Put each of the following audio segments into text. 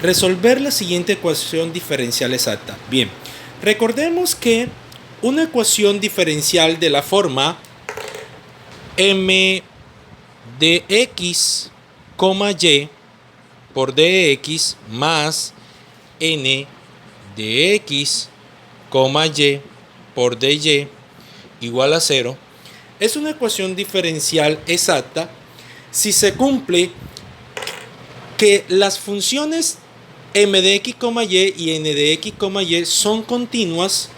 Resolver la siguiente ecuación diferencial exacta. Bien, recordemos que una ecuación diferencial de la forma m de x, y por dx más n de x, y por dy igual a 0 es una ecuación diferencial exacta si se cumple que las funciones m de x, y n de x, y son continuas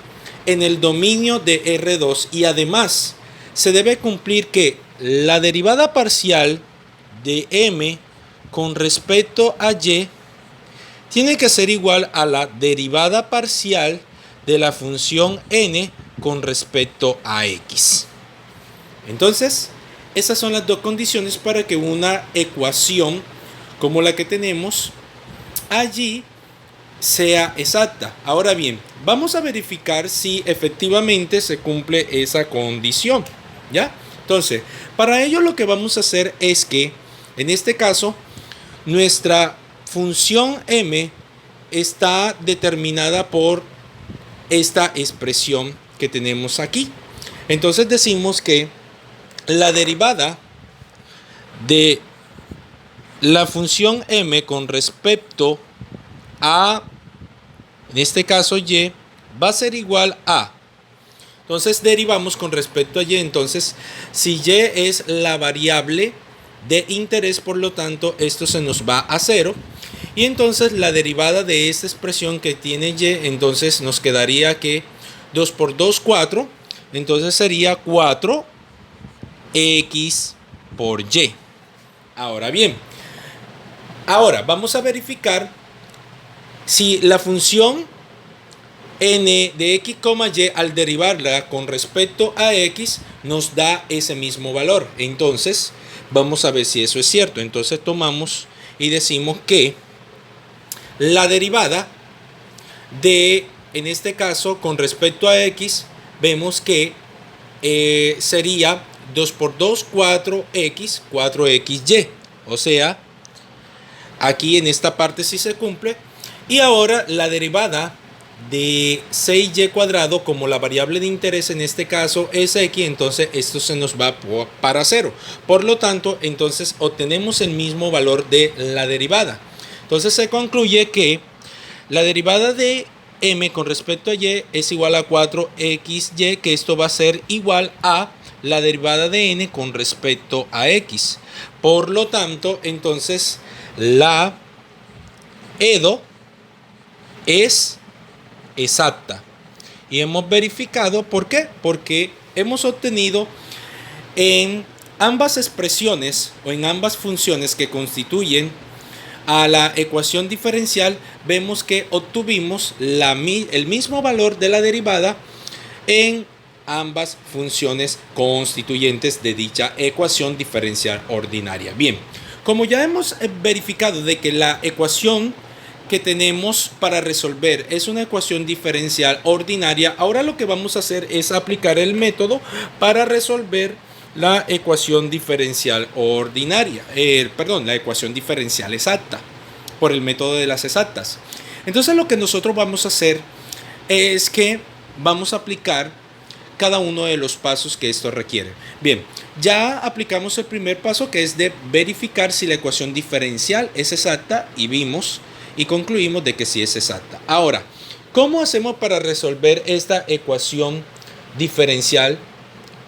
en el dominio de R2 y además se debe cumplir que la derivada parcial de m con respecto a y tiene que ser igual a la derivada parcial de la función n con respecto a x. Entonces, esas son las dos condiciones para que una ecuación como la que tenemos allí sea exacta. Ahora bien, vamos a verificar si efectivamente se cumple esa condición, ¿ya? Entonces, para ello lo que vamos a hacer es que, en este caso, nuestra función m está determinada por esta expresión que tenemos aquí. Entonces decimos que la derivada de la función m con respecto a, en este caso, y, va a ser igual a. Entonces derivamos con respecto a y. Entonces, si y es la variable de interés, por lo tanto, esto se nos va a 0. Y entonces la derivada de esta expresión que tiene y, entonces nos quedaría que 2 por 2, 4. Entonces sería 4x por y. Ahora bien, ahora vamos a verificar si la función n de x, y al derivarla con respecto a x nos da ese mismo valor. Entonces vamos a ver si eso es cierto. Entonces tomamos y decimos que la derivada de, en este caso, con respecto a x, vemos que sería 2 por 2, 4x, 4xy. O sea, aquí en esta parte sí se cumple. Y ahora la derivada de 6y cuadrado, como la variable de interés en este caso es x, entonces esto se nos va para 0. Por lo tanto, entonces obtenemos el mismo valor de la derivada. Entonces se concluye que la derivada de m con respecto a y es igual a 4xy, que esto va a ser igual a la derivada de n con respecto a x. Por lo tanto, entonces la EDO es exacta. Y hemos verificado, ¿por qué? Porque hemos obtenido en ambas expresiones o en ambas funciones que constituyen a la ecuación diferencial, vemos que obtuvimos el mismo valor de la derivada en ambas funciones constituyentes de dicha ecuación diferencial ordinaria. Bien, como ya hemos verificado de que la ecuación que tenemos para resolver es una ecuación diferencial ordinaria, ahora lo que vamos a hacer es aplicar el método para resolver la ecuación diferencial ordinaria, la ecuación diferencial exacta, por el método de las exactas. Entonces lo que nosotros vamos a hacer es que vamos a aplicar cada uno de los pasos que esto requiere. Bien, ya aplicamos el primer paso, que es de verificar si la ecuación diferencial es exacta, y vimos y concluimos de que sí es exacta. Ahora, ¿cómo hacemos para resolver esta ecuación diferencial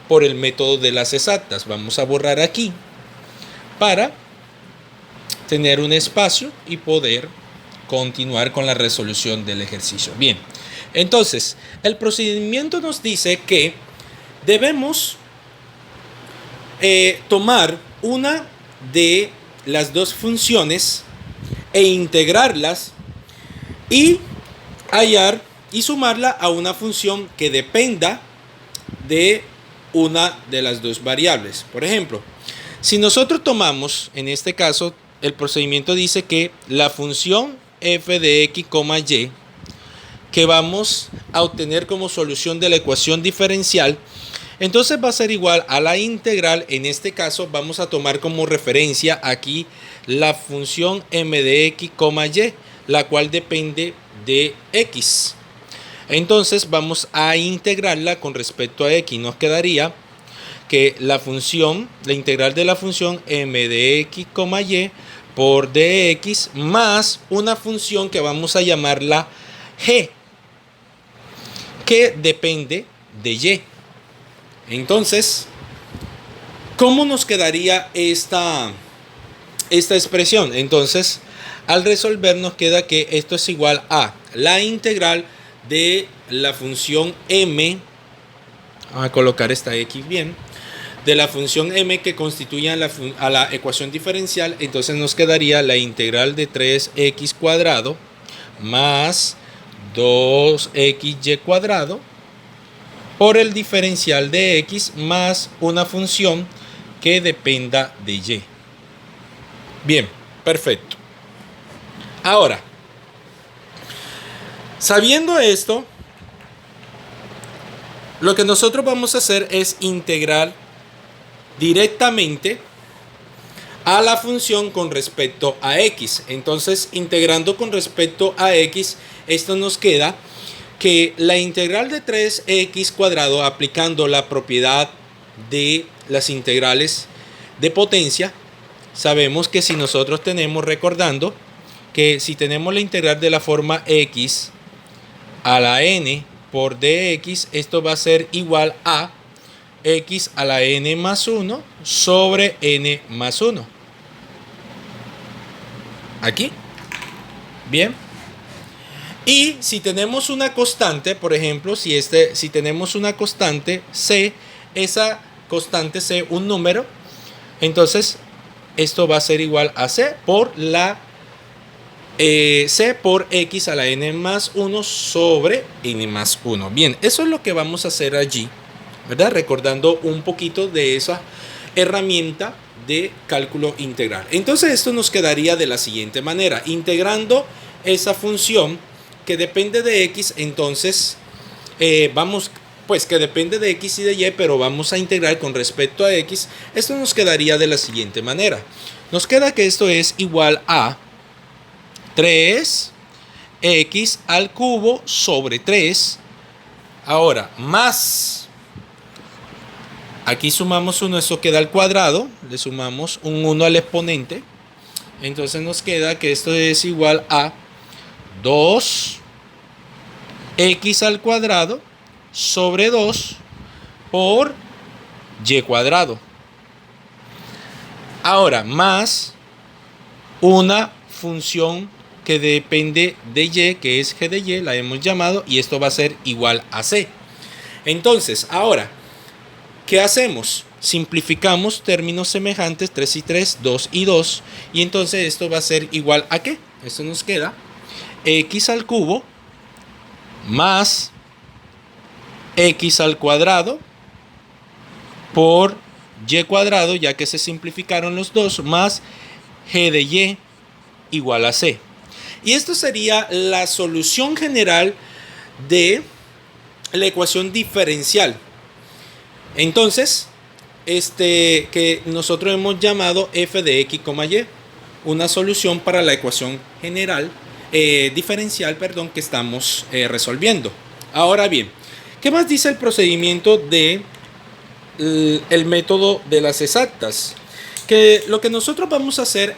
por el método de las exactas? Vamos a borrar aquí para tener un espacio y poder continuar con la resolución del ejercicio. Bien, entonces el procedimiento nos dice que debemos tomar una de las dos funciones e integrarlas y hallar y sumarla a una función que dependa de una de las dos variables. Por ejemplo, si nosotros tomamos, en este caso, el procedimiento dice que la función f de x, y, que vamos a obtener como solución de la ecuación diferencial, entonces va a ser igual a la integral. En este caso vamos a tomar como referencia aquí la función m de x, y, la cual depende de x. Entonces vamos a integrarla con respecto a x. Nos quedaría que la integral de la función m de x, y por dx más una función que vamos a llamarla g, que depende de y. Entonces, ¿cómo nos quedaría esta expresión? Entonces, al resolver nos queda que esto es igual a la integral de la función m, vamos a colocar esta x bien, de la función m que constituye a la ecuación diferencial. Entonces nos quedaría la integral de 3x cuadrado más 2xy cuadrado por el diferencial de x más una función que dependa de y. Bien, perfecto. Ahora, sabiendo esto, lo que nosotros vamos a hacer es integrar directamente a la función con respecto a x. Entonces, integrando con respecto a x, esto nos queda que la integral de 3x cuadrado, aplicando la propiedad de las integrales de potencia, sabemos que si nosotros tenemos, recordando que si tenemos la integral de la forma x a la n por dx, esto va a ser igual a x a la n más 1 sobre n más 1. Aquí. Bien. Y si tenemos una constante, por ejemplo, si tenemos una constante c, esa constante c, un número, entonces esto va a ser igual a c por c por x a la n más 1 sobre n más 1. Bien, eso es lo que vamos a hacer allí, ¿verdad? Recordando un poquito de esa herramienta de cálculo integral. Entonces esto nos quedaría de la siguiente manera: integrando esa función que depende de x, entonces que depende de x y de y, pero vamos a integrar con respecto a x. Esto nos quedaría de la siguiente manera: nos queda que esto es igual a 3x al cubo sobre 3. Ahora, más, aquí sumamos 1, eso queda al cuadrado, le sumamos un 1 al exponente. Entonces nos queda que esto es igual a 2x al cuadrado sobre 2 por y cuadrado. Ahora, más una función que depende de y, que es g de y, la hemos llamado, y esto va a ser igual a c. Entonces, ahora, ¿qué hacemos? Simplificamos términos semejantes, 3 y 3, 2 y 2, y entonces esto va a ser igual a ¿qué? Esto nos queda x al cubo más x al cuadrado por y cuadrado, ya que se simplificaron los dos, más g de y igual a c. Y esto sería la solución general de la ecuación diferencial. Entonces, que nosotros hemos llamado f de x, y, una solución para la ecuación general diferencial, que estamos resolviendo. Ahora bien, ¿qué más dice el procedimiento de el método de las exactas? Que lo que nosotros vamos a hacer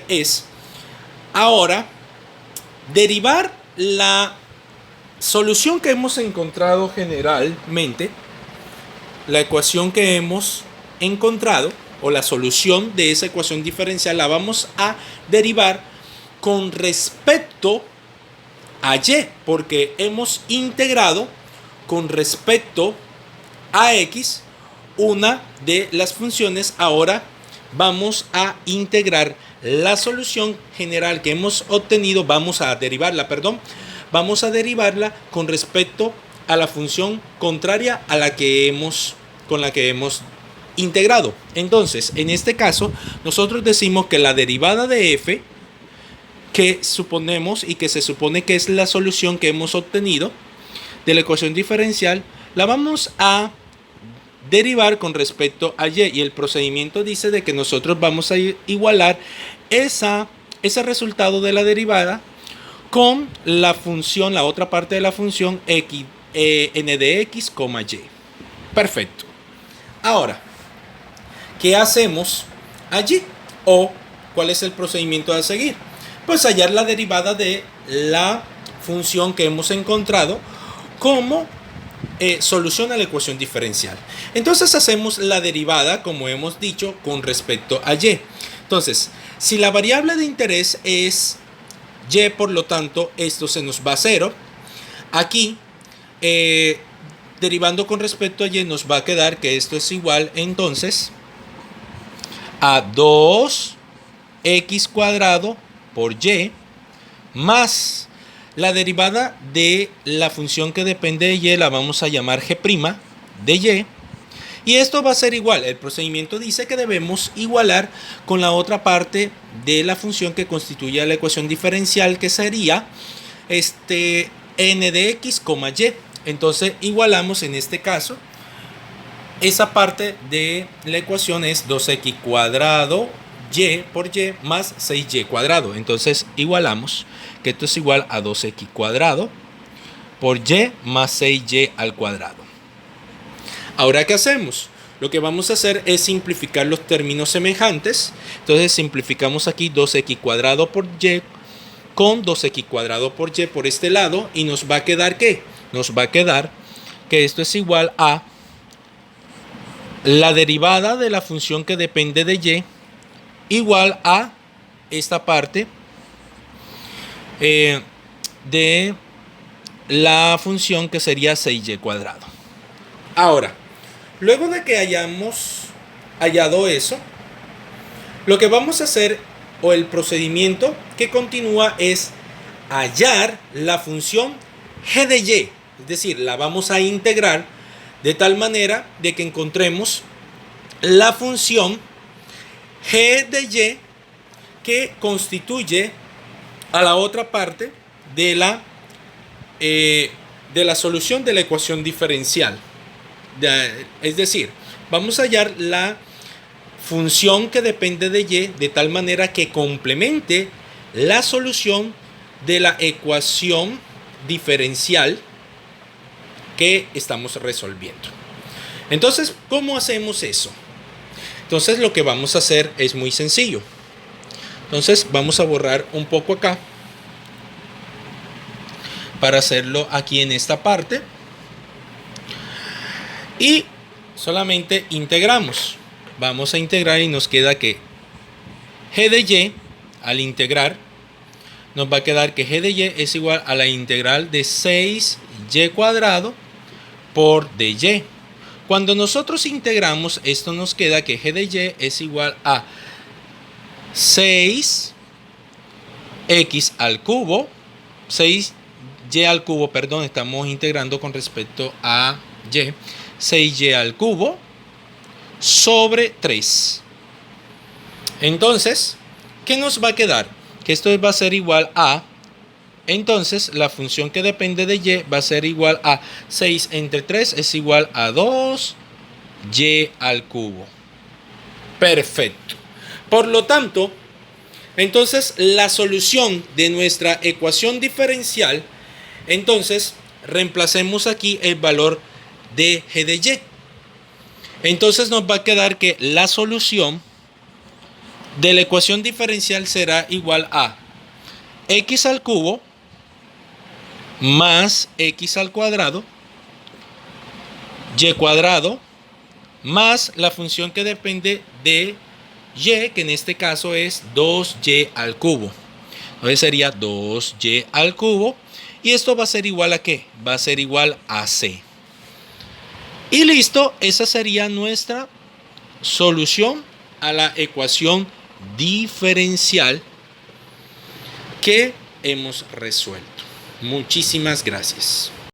es ahora derivar la solución que hemos encontrado generalmente, la ecuación que hemos encontrado, o la solución de esa ecuación diferencial, la vamos a derivar con respecto a y, porque hemos integrado con respecto a x una de las funciones. Ahora vamos a integrar la solución general que hemos obtenido, vamos a derivarla con respecto a la función contraria a con la que hemos integrado. Entonces, en este caso, nosotros decimos que la derivada de f, que suponemos y que se supone que es la solución que hemos obtenido de la ecuación diferencial, la vamos a derivar con respecto a y. Y el procedimiento dice de que nosotros vamos a igualar ese resultado de la derivada con la función, la otra parte de la función x, n de x, y. Perfecto. Ahora, ¿qué hacemos allí? ¿O cuál es el procedimiento a seguir? Pues hallar la derivada de la función que hemos encontrado como solución a la ecuación diferencial. Entonces hacemos la derivada, como hemos dicho, con respecto a y. Entonces, si la variable de interés es y, por lo tanto, esto se nos va a 0. Aquí, derivando con respecto a y, nos va a quedar que esto es igual, entonces, a 2x cuadrado por y más la derivada de la función que depende de y, la vamos a llamar g' de y. Y esto va a ser igual. El procedimiento dice que debemos igualar con la otra parte de la función que constituye la ecuación diferencial, que sería n de x, y. Entonces igualamos en este caso. Esa parte de la ecuación es 2x cuadrado y por y más 6y cuadrado. Entonces igualamos que esto es igual a 2x cuadrado por y más 6y al cuadrado. Ahora, ¿qué hacemos? Lo que vamos a hacer es simplificar los términos semejantes. Entonces simplificamos aquí 2x cuadrado por y con 2x cuadrado por y por este lado. Y nos va a quedar ¿qué? Nos va a quedar que esto es igual a la derivada de la función que depende de y igual a esta parte de la función que sería 6y cuadrado. Ahora, luego de que hayamos hallado eso, lo que vamos a hacer, o el procedimiento que continúa, es hallar la función g de y. Es decir, la vamos a integrar de tal manera de que encontremos la función g de y que constituye a la otra parte de la solución de la ecuación diferencial. Es decir, vamos a hallar la función que depende de y de tal manera que complemente la solución de la ecuación diferencial que estamos resolviendo. Entonces, ¿cómo hacemos eso? Entonces, lo que vamos a hacer es muy sencillo. Entonces, vamos a borrar un poco acá para hacerlo aquí en esta parte. Y solamente integramos. Vamos a integrar y nos queda que g de y, al integrar, nos va a quedar que g de y es igual a la integral de 6y cuadrado por dy. Cuando nosotros integramos, esto nos queda que g de y es igual a 6x al cubo, 6y al cubo, perdón, estamos integrando con respecto a y, 6y al cubo sobre 3. Entonces, ¿qué nos va a quedar? Que esto va a ser igual a, entonces la función que depende de y va a ser igual a 6 entre 3 es igual a 2y al cubo. Perfecto. Por lo tanto, entonces la solución de nuestra ecuación diferencial, entonces reemplacemos aquí el valor de g de y. Entonces nos va a quedar que la solución de la ecuación diferencial será igual a x al cubo más x al cuadrado y cuadrado más la función que depende de y, que en este caso es 2y al cubo. Entonces sería 2y al cubo. Y esto va a ser igual a ¿qué? Va a ser igual a c. Y listo, esa sería nuestra solución a la ecuación diferencial que hemos resuelto. Muchísimas gracias.